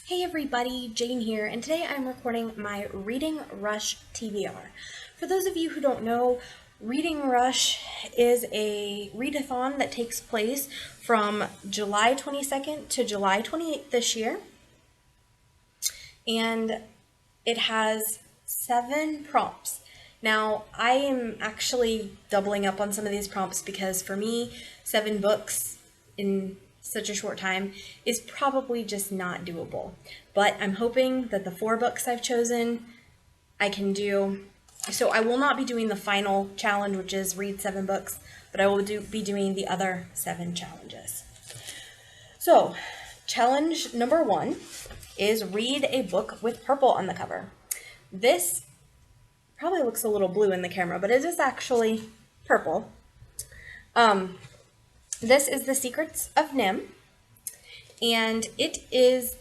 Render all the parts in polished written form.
Hey everybody, Jane here, and today I'm recording my Reading Rush TBR. For those of you who don't know, Reading Rush is a readathon that takes place from July 22nd to July 28th this year, and it has 7 prompts. Now, I am actually doubling up on some of these prompts because for me, 7 books in such a short time is probably just not doable. But I'm hoping that the 4 books I've chosen I can do. So I will not be doing the final challenge, which is read 7 books, but I will be doing the other 7 challenges. So, challenge number 1 is read a book with purple on the cover. This probably looks a little blue in the camera, but it is actually purple. This is The Secrets of Nim, and it is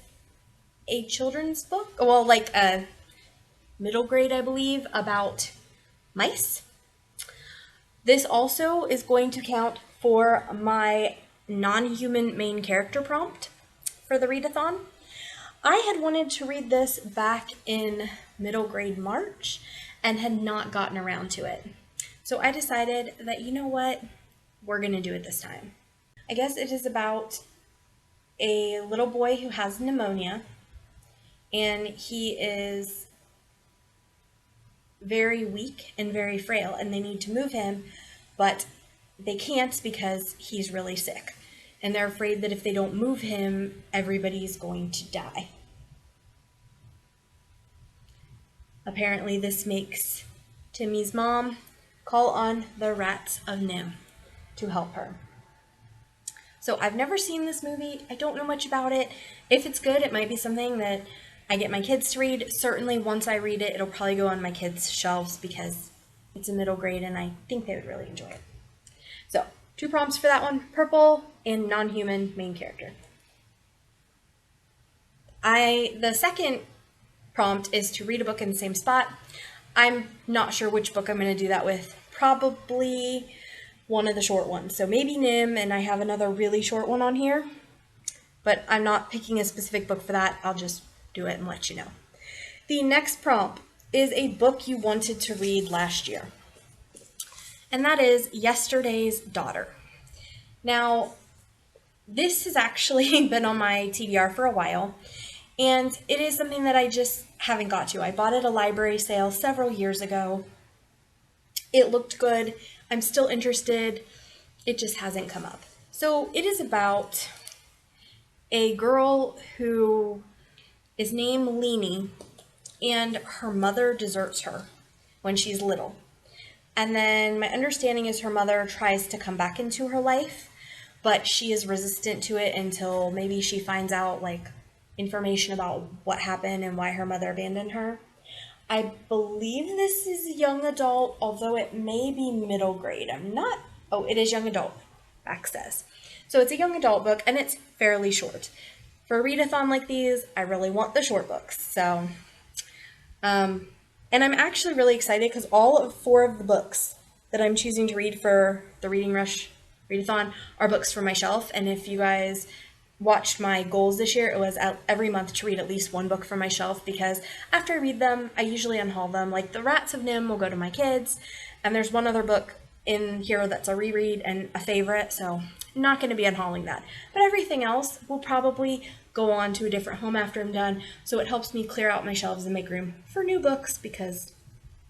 a children's book, well, like a middle grade, I believe, about mice. This also is going to count for my non-human main character prompt for the readathon. I had wanted to read this back in middle grade March and had not gotten around to it. So I decided that, you know what, we're going to do it this time. I guess it is about a little boy who has pneumonia, and he is very weak and very frail, and they need to move him, but they can't because he's really sick. And they're afraid that if they don't move him, everybody's going to die. Apparently, this makes Timmy's mom call on the rats of Nim to help her. So I've never seen this movie. I don't know much about it. If it's good, it might be something that I get my kids to read. Certainly, once I read it, it'll probably go on my kids' shelves because it's a middle grade and I think they would really enjoy it. So, 2 prompts for that one, purple and non-human main character. The second prompt is to read a book in the same spot. I'm not sure which book I'm going to do that with. Probably one of the short ones. So maybe Nim, and I have another really short one on here. But I'm not picking a specific book for that. I'll just do it and let you know. The next prompt is a book you wanted to read last year. And that is Yesterday's Daughter. Now, this has actually been on my TBR for a while. And it is something that I just haven't got to. I bought it at a library sale several years ago. It looked good. I'm still interested. It just hasn't come up. So it is about a girl who is named Leanie, and her mother deserts her when she's little. And then my understanding is her mother tries to come back into her life, but she is resistant to it until maybe she finds out, like, information about what happened and why her mother abandoned her. I believe this is young adult, although it may be middle grade. It is young adult, back says. So it's a young adult book, and it's fairly short. For a readathon like these, I really want the short books. So, and I'm actually really excited because all 4 of the books that I'm choosing to read for the Reading Rush readathon are books from my shelf. And if you guys watched my goals this year, it was every month to read at least 1 book from my shelf, because after I read them, I usually unhaul them. Like The Rats of Nim will go to my kids, and there's one other book in here that's a reread and a favorite, so I'm not going to be unhauling that. But everything else will probably go on to a different home after I'm done, so it helps me clear out my shelves and make room for new books because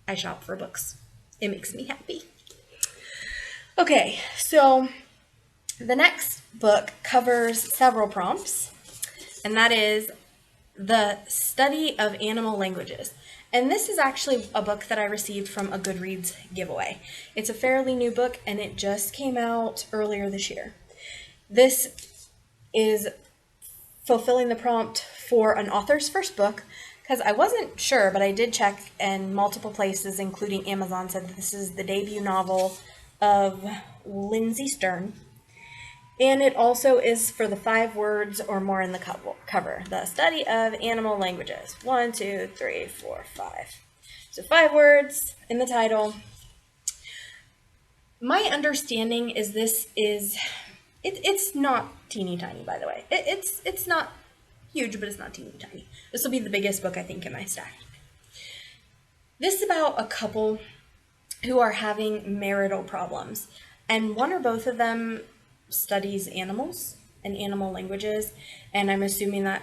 I shop for books. It makes me happy. Okay, so the next book covers several prompts, and that is The Study of Animal Languages. And this is actually a book that I received from a Goodreads giveaway. It's a fairly new book, and it just came out earlier this year. This is fulfilling the prompt for an author's first book, because I wasn't sure, but I did check, and multiple places, including Amazon, said that this is the debut novel of Lindsay Stern. And it also is for the 5 words or more in the cover. The Study of Animal Languages. 1, 2, 3, 4, 5. So 5 words in the title. My understanding is it's not teeny tiny, by the way. It's not huge, but it's not teeny tiny. This will be the biggest book I think in my stack. This is about a couple who are having marital problems, and one or both of them studies animals and animal languages, and I'm assuming that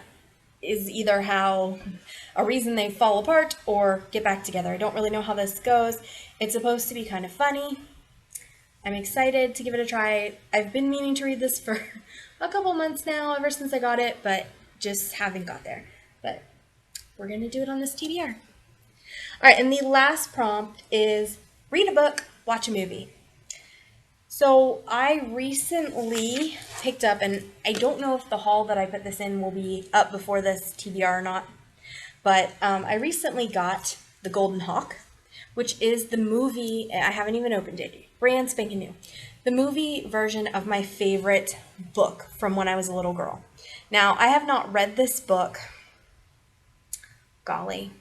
is either how a reason they fall apart or get back together. I don't really know how this goes. It's supposed to be kind of funny. I'm excited to give it a try. I've been meaning to read this for a couple months now, ever since I got it, but just haven't got there. But we're going to do it on this TBR. All right, and the last prompt is read a book, watch a movie. So I recently picked up, and I don't know if the haul that I put this in will be up before this TBR or not, but I recently got The Golden Hawk, which is the movie, I haven't even opened it, brand spanking new. The movie version of my favorite book from when I was a little girl. Now, I have not read this book, golly,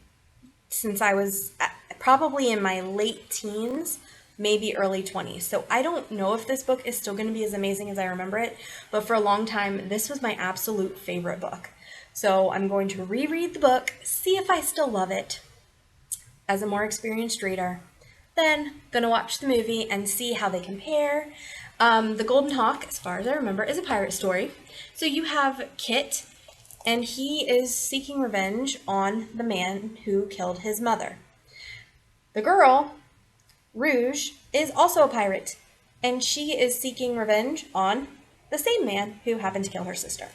since I was probably in my late teens, maybe early 20s. So I don't know if this book is still going to be as amazing as I remember it, but for a long time, this was my absolute favorite book. So I'm going to reread the book, see if I still love it as a more experienced reader, then going to watch the movie and see how they compare. The Golden Hawk, as far as I remember, is a pirate story. So you have Kit, and he is seeking revenge on the man who killed his mother. The girl, Rouge, is also a pirate, and she is seeking revenge on the same man who happened to kill her sister.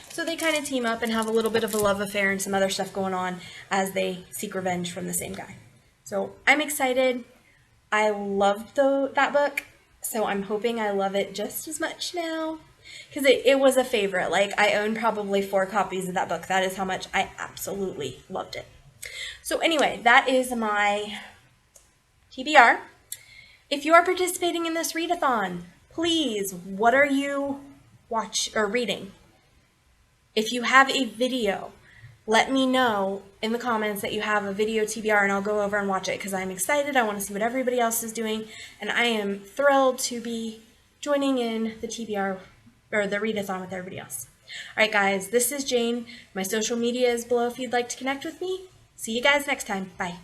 So they kind of team up and have a little bit of a love affair and some other stuff going on as they seek revenge from the same guy. So I'm excited. I loved that book, so I'm hoping I love it just as much now, because it was a favorite. Like, I own probably 4 copies of that book. That is how much I absolutely loved it. So anyway, that is my TBR. If you are participating in this readathon, please, what are you reading? If you have a video, let me know in the comments that you have a video TBR, and I'll go over and watch it because I'm excited. I want to see what everybody else is doing, and I am thrilled to be joining in the TBR or the readathon with everybody else. All right, guys, this is Jane. My social media is below if you'd like to connect with me. See you guys next time. Bye.